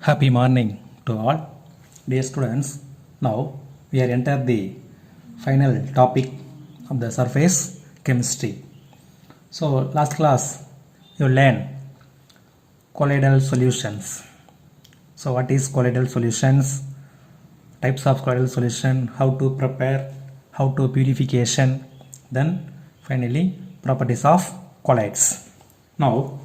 Happy morning to all. Dear students, now we are enter the final topic of the surface chemistry. So last class you learned colloidal solutions. So what is colloidal solutions? Types of colloidal solution, how to prepare, how to purification, then finally properties of colloids. Now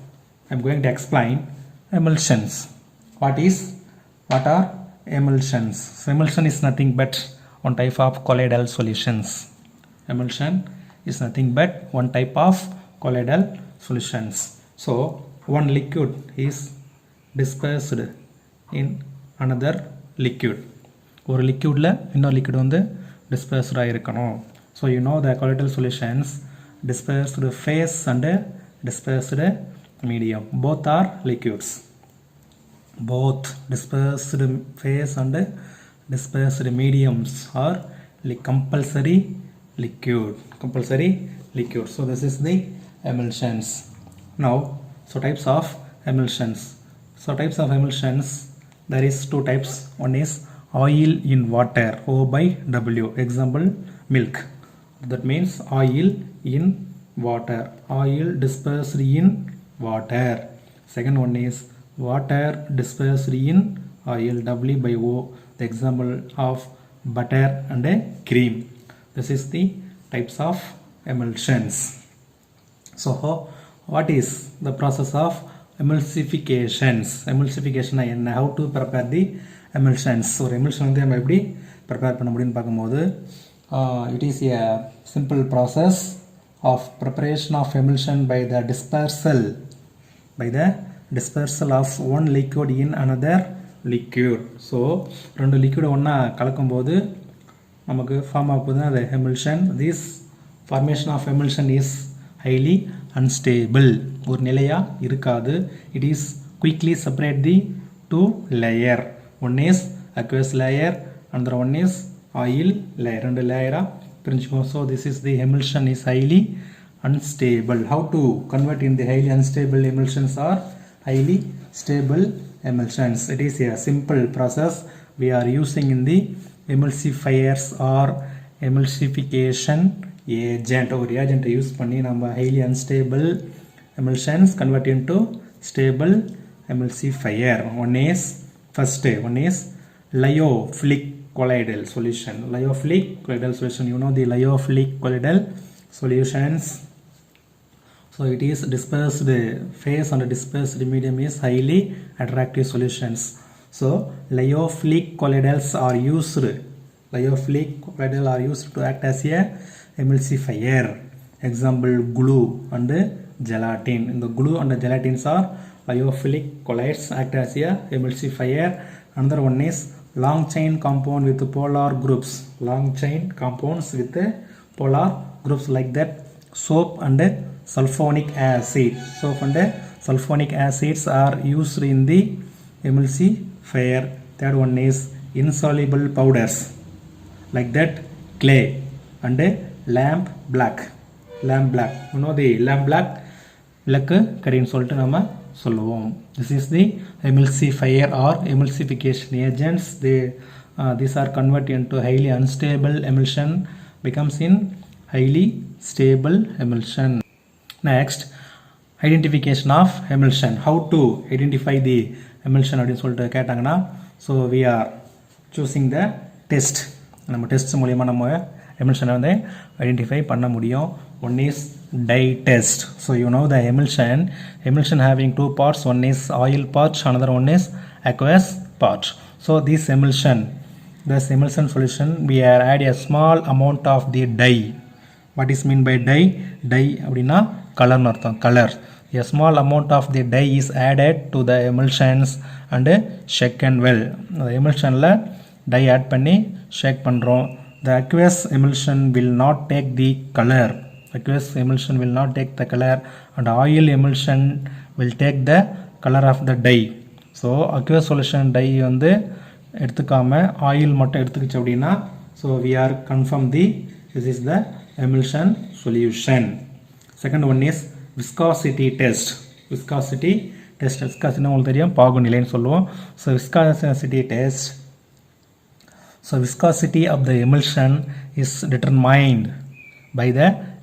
I am going to explain emulsions. What are emulsions? So emulsion is nothing but one type of colloidal solutions. Emulsion is nothing but one type of colloidal solutions. So one liquid is dispersed in another liquid. ஒரு liquidல இன்னொரு liquid வந்து dispersed ஆயிருக்கணும். So you know the colloidal solutions dispersed phase and dispersed medium. Both are liquids. Both dispersed phase and dispersed mediums are compulsory liquid. So this is the emulsions. Now, so types of emulsions. So types of emulsions, there is two types. One is oil in water, O by W. Example, milk. That means oil in water. Oil dispersed in water. Second one is water dispersed in oil, W by O. The example of butter and cream. This is the types of emulsions. So what is the process of emulsifications? Emulsification என்ன? How to prepare the emulsions? So emulsion வந்து நம்ம எப்படி prepare பண்ண முடியும்னு பார்க்கும்போது it is a simple process of preparation of emulsion by the dispersal of one liquid in another liquid. So ரெண்டு liquid ஒண்ணா கலக்கும்போது நமக்கு ஃபார்ம் ஆகுது அது emulsion. This formation of emulsion is highly unstable. ஒரு நிலையா இருக்காது. It is quickly separate the two layer. One is aqueous layer, another one is oil layer. ரெண்டு லேயரா பிரிஞ்சுக்கும். So this is the emulsion is highly unstable. How to convert in the highly unstable emulsions or highly stable emulsions? It is a simple process we are using in the emulsifiers or emulsification agent. ஒரு reagent use பண்ணி நம்ம highly unstable emulsions convert into stable emulsifier. One is lyophilic colloidal solution. Lyophilic colloidal solution, you know the lyophilic colloidal solutions. So it is dispersed phase and dispersed medium is highly attractive solutions. So lyophilic colloidals are used. Lyophilic colloidal are used to act as a emulsifier. Example, glue and gelatin. The glue and the gelatins are lyophilic colloids, act as a emulsifier. Another one is long chain compound with polar groups. Long chain compounds with polar groups, like that soap and sulfonic acid. Soap and sulfonic acids are used in the emulsifier. Third one is insoluble powders, like that clay and lamp black. You know the lamp black, விளக்கு கரின்னு சொல்லிட்டு நம்ம சொல்லுவோம். This is the emulsifier or emulsification agents. These are converted into highly unstable emulsion, becomes in highly stable emulsion. Next, identification of emulsion. How to identify the emulsion அப்படின்னு சொல்லிட்டு கேட்டாங்கன்னா, so we are choosing the test. நம்ம test மூலமா நம்ம emulsion வந்து identify பண்ண முடியும். One is dye test. So you know the emulsion having two parts. One is oil part, another one is aqueous part. So this emulsion solution, we are add a small amount of the dye. What is mean by dye? Dye அப்படின்னா கலர்னு அர்த்தம், colour. A small amount of the dye is added to the emulsions and shaken well. the emulsionல dye add பண்ணி shake பண்றோம். The aqueous emulsion will not take the color. Aqueous emulsion will not take the color, and oil emulsion will take the color of the dye. So aqueous solution dye வந்து எடுத்துக்காம oil மட்டும் எடுத்துக்கிச்சு அப்படின்னா, so we are confirm this is the emulsion solution. Second one is viscosity test. Viscosity test. Viscosity உங்களுக்கு தெரியும், பாகுநிலைன்னு சொல்லுவோம். So viscosity test. So viscosity of the emulsion is determined by the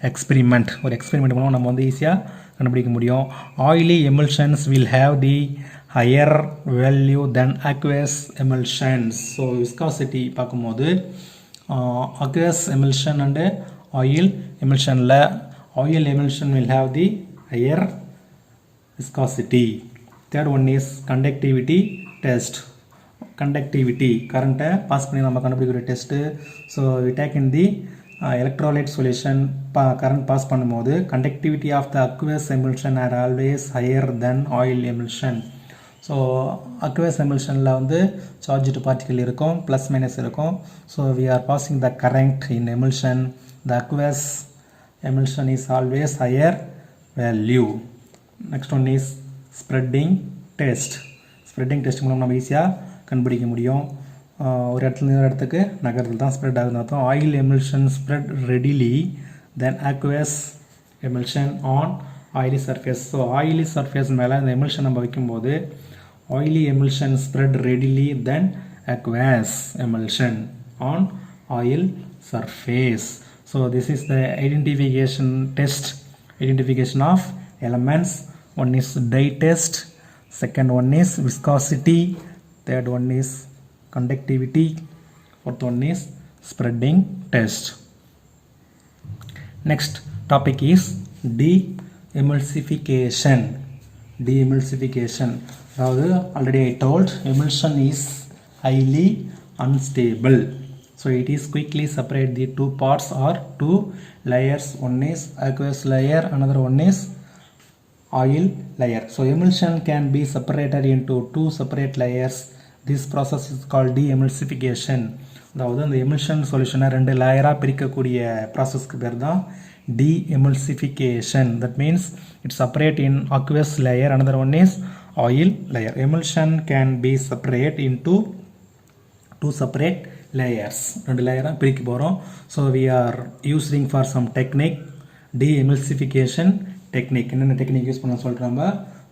experiment. ஒரு experiment மூலம் நம்ம வந்து ஈஸியாக கண்டுபிடிக்க முடியும். Oily emulsions will have the higher value than aqueous emulsions. So viscosity பார்க்கும்போது அக்வஸ் எமில்ஷன் அண்டு ஆயில் எமில்ஷனில் oil emulsion will have the higher viscosity. Third one is conductivity test. Conductivity current pass பண்ணி நம்ம கண்டுபிடிக்கிற test. So we take in the electrolyte solution current pass பண்ணும்போது conductivity of the aqueous emulsion are always higher than oil emulsion. So aqueous emulsionல வந்து charged particle இருக்கும், plus minus இருக்கும். So we are passing the current in emulsion. The aqueous emulsion is always higher value. Next one is spreading test. Spreading test மூலம் நம்ம ஈஸியாக கண்டுபிடிக்க முடியும். ஒரு இடத்துல ஒரு இடத்துக்கு நகரத்தில் தான் ஸ்ப்ரெட் ஆகுதுன்னு அர்த்தம். Oil emulsion spread readily than aqueous emulsion on oily surface. So oily surface மேலே இந்த எமில்ஷன் நம்ம வைக்கும்போது oily emulsion spread readily than aqueous emulsion on oil surface. So this is the identification test, identification of elements. One is dye test, second one is viscosity, third one is conductivity, fourth one is spreading test. Next topic is de-emulsification. De-emulsification, அதாவது already I told emulsion is highly unstable. So it is quickly separate the two parts or two layers. One is aqueous layer, another one is oil layer. So emulsion can be separated into two separate layers. This process is called de-emulsification. அதாவது அந்த எமில்ஷன் சொல்யூஷனை ரெண்டு லேயராக பிரிக்கக்கூடிய ப்ராசஸ்க்கு பேர் தான் de-emulsification. That means it separate in aqueous layer, another one is oil layer. Emulsion can be separate into two separate layers. ரெண்டு லேயராக பிரிக்க போகிறோம். So we are using for some technique de-emulsification technique. என்னென்ன டெக்னிக் யூஸ் பண்ண சொல்லிட்டு நம்ம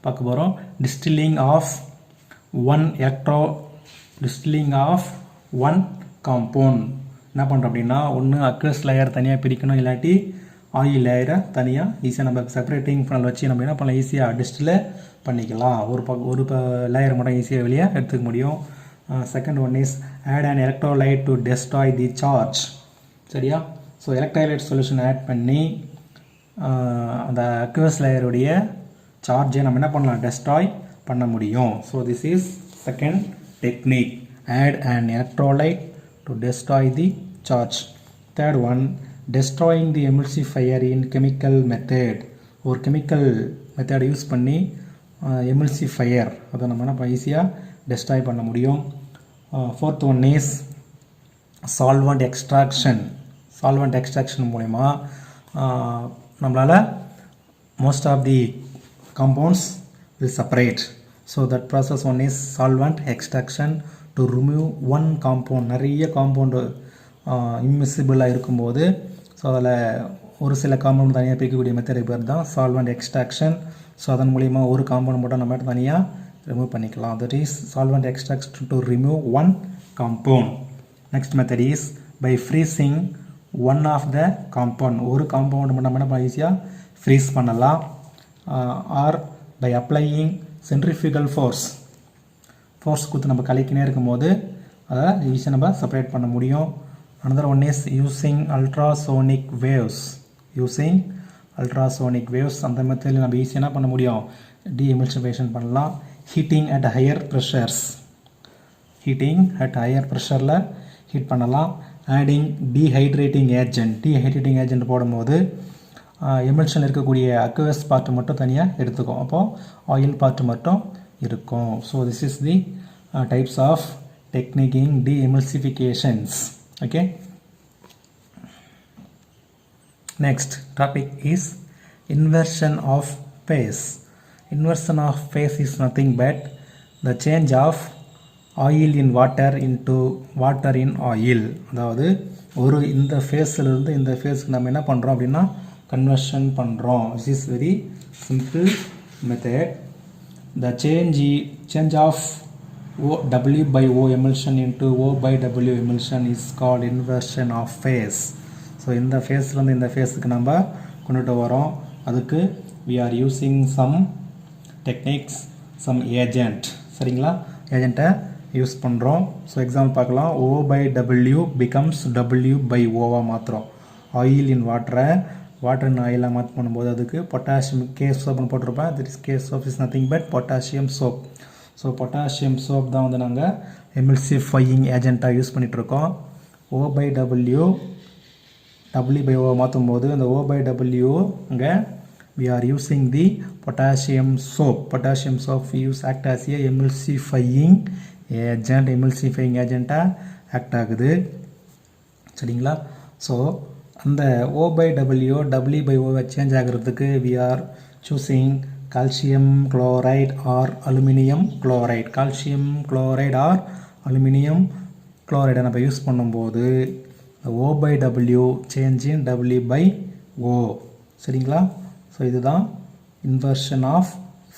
பார்க்க போகிறோம். டிஸ்டில்லிங் ஆஃப் ஒன் காம்பவுண்ட். என்ன பண்ணுறோம் அப்படின்னா, ஒன்று அக்வஸ் லேயர் தனியாக பிரிக்கணும், இல்லாட்டி ஆயில் லேயரை தனியாக ஈஸியாக நம்ம செப்பரேட்டிங் பண்ணல் வச்சு நம்ம என்ன பண்ணலாம், ஈஸியாக டிஸ்டில் பண்ணிக்கலாம். ஒரு லேயர் மட்டும் ஈஸியாக வெளியே எடுத்துக்க முடியும். Second one is add and electrolyte to destroy the charge. சரியா? ஸோ எலக்ட்ரோலைட் சொல்யூஷன் ஆட் பண்ணி அந்த அக்வஸ் லேயருடைய சார்ஜை நம்ம என்ன பண்ணலாம், டெஸ்ட்ராய் பண்ண முடியும். So this is second technique, add and electrolyte to destroy the charge. Third one, destroying the emulsifier in chemical method. ஒரு கெமிக்கல் மெத்தட் யூஸ் பண்ணி எமில்சிஃபையர் அதை நம்ம என்ன ஈஸியாக டெஸ்ட்ராய் பண்ண முடியும். Fourth one is solvent extraction. Solvent extraction மூலமா நம்மளால் most of the compounds will separate. So that process one is solvent extraction to remove one compound. நிறைய காம்பவுண்ட் இம்மிசிபிளாக இருக்கும்போது ஸோ அதில் ஒரு சில காம்பவுண்ட் தனியாக பிரிக்கக்கூடிய மெத்தட் பேர் தான் சால்வெண்ட் எக்ஸ்ட்ராக்ஷன். ஸோ அதன் மூலிமா ஒரு காம்பவுண்ட் மட்டும் நம்ம தனியாக ரிமூவ் பண்ணிக்கலாம். That is solvent extraction to remove one compound. Next method is by freezing one of the compound. ஒரு காம்பவுண்ட் மட்டும் நம்ம என்ன ஈஸியாக ஃப்ரீஸ் பண்ணலாம். Or by applying centrifugal force கொடுத்து நம்ம கலக்கினே இருக்கும்போது அதை ஈஸியாக நம்ம செப்பரேட் பண்ண முடியும். another one is using ultrasonic waves. அந்த மெத்தடில் நம்ம ஈஸியாக என்ன பண்ண முடியும், de-emulsification பண்ணலாம். ஹீட்டிங் அட் ஹையர் ப்ரெஷரில் ஹீட் பண்ணலாம். ஆடிங் டீஹைட்ரேட்டிங் ஏஜென்ட் போடும்போது எமில்ஷன் இருக்கக்கூடிய அக்வஸ் பார்ட் மட்டும் தனியாக எடுத்துக்கும், அப்போது ஆயில் பார்ட் மட்டும் இருக்கும். So this is the types of techniques de-emulsifications. Okay. Next topic is inversion of phase. Inversion of phase is nothing but the change of oil in water into water in oil. அதாவது ஒரு இந்த ஃபேஸ்லேருந்து இந்த ஃபேஸ்க்கு நம்ம என்ன பண்ணுறோம் அப்படின்னா conversion பண்ணுறோம். This is very simple method. the change of W by O emulsion into O by W emulsion is called inversion of phase. So இந்த ஃபேஸ்லேருந்து இந்த ஃபேஸுக்கு நம்ம கொண்டுட்டு வரோம். அதுக்கு we are using some techniques, some agent. சரிங்களா, ஏஜெண்ட்டை யூஸ் பண்ணுறோம். ஸோ எக்ஸாம்பிள் பார்க்கலாம். O by W becomes W by Oவாக மாற்றுறோம். ஆயில் இன் வாட்டர் இன் ஆயிலாக மாற்றி பண்ணும்போது அதுக்கு பொட்டாசியம் கேஸ் சோப்னு போட்டிருப்பேன். That is case soap is nothing but potassium soap. So potassium soap தான் வந்து நாங்கள் எமில்சிஃபையிங் ஏஜெண்ட்டாக யூஸ் பண்ணிகிட்ருக்கோம். O by W W by O மாற்றும் போது அந்த O by W இங்கே we are using the potassium soap. Potassium soap use act as a emulsifying agent act ஆகுது. சரிங்களா. ஸோ அந்த O by W W by O change ஆகிறதுக்கு we are choosing calcium chloride or aluminum chloride. calcium chloride or aluminum chloride நம்ம use பண்ணும்போது O by W change in W by O. சரிங்களா. So இதுதான் inversion of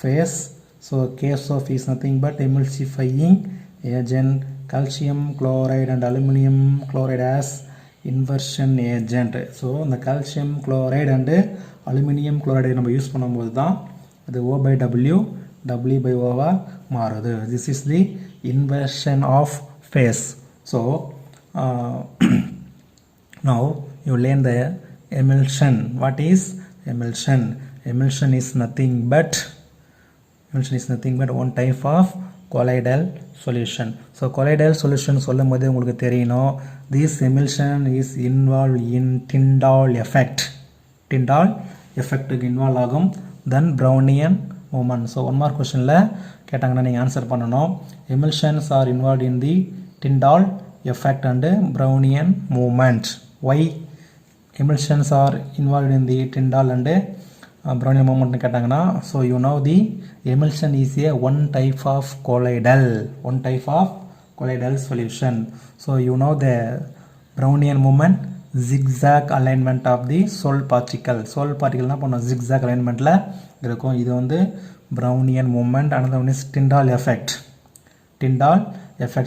phase. So case of is nothing but emulsifying agent, calcium chloride and aluminum chloride as inversion agent. So இந்த calcium chloride and aluminum chloride நம்ம use பண்ணும்போது தான் அது O by W W by O மாறுது. This is the inversion of phase. So now you learn the emulsion. What is emulsion? Emulsion is nothing but one type of colloidal solution. So colloidal solution சொல்லும் போது உங்களுக்கு தெரியணும், this emulsion is involved in Tyndall effect. Tyndall effect involve ஆகும். Then Brownian movement. So one more questionல கேட்டாங்கன்னா நீங்கள் answer பண்ணணும். Emulsions are involved in the Tyndall effect and Brownian movement. Why emulsions are involved in the Tyndall and Brownian movement கேட்டாங்கன்னா, so you know the emulsion is a one type of colloidal solution. So you know the Brownian movement, zigzag alignment of the soul particle. என்ன பண்ணும், zigzag alignmentல இருக்கும். இது வந்து Brownian movement. another one is Tyndall effect.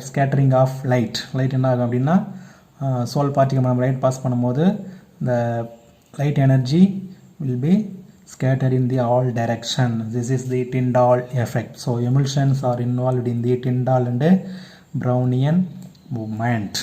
scattering of light என்ன ஆகும் அப்படின்னா, soul particle நம்ம light pass பண்ணும்போது the light energy will be scattered in the all direction. This is the Tyndall effect. So emulsions are involved in the Tyndall and Brownian movement.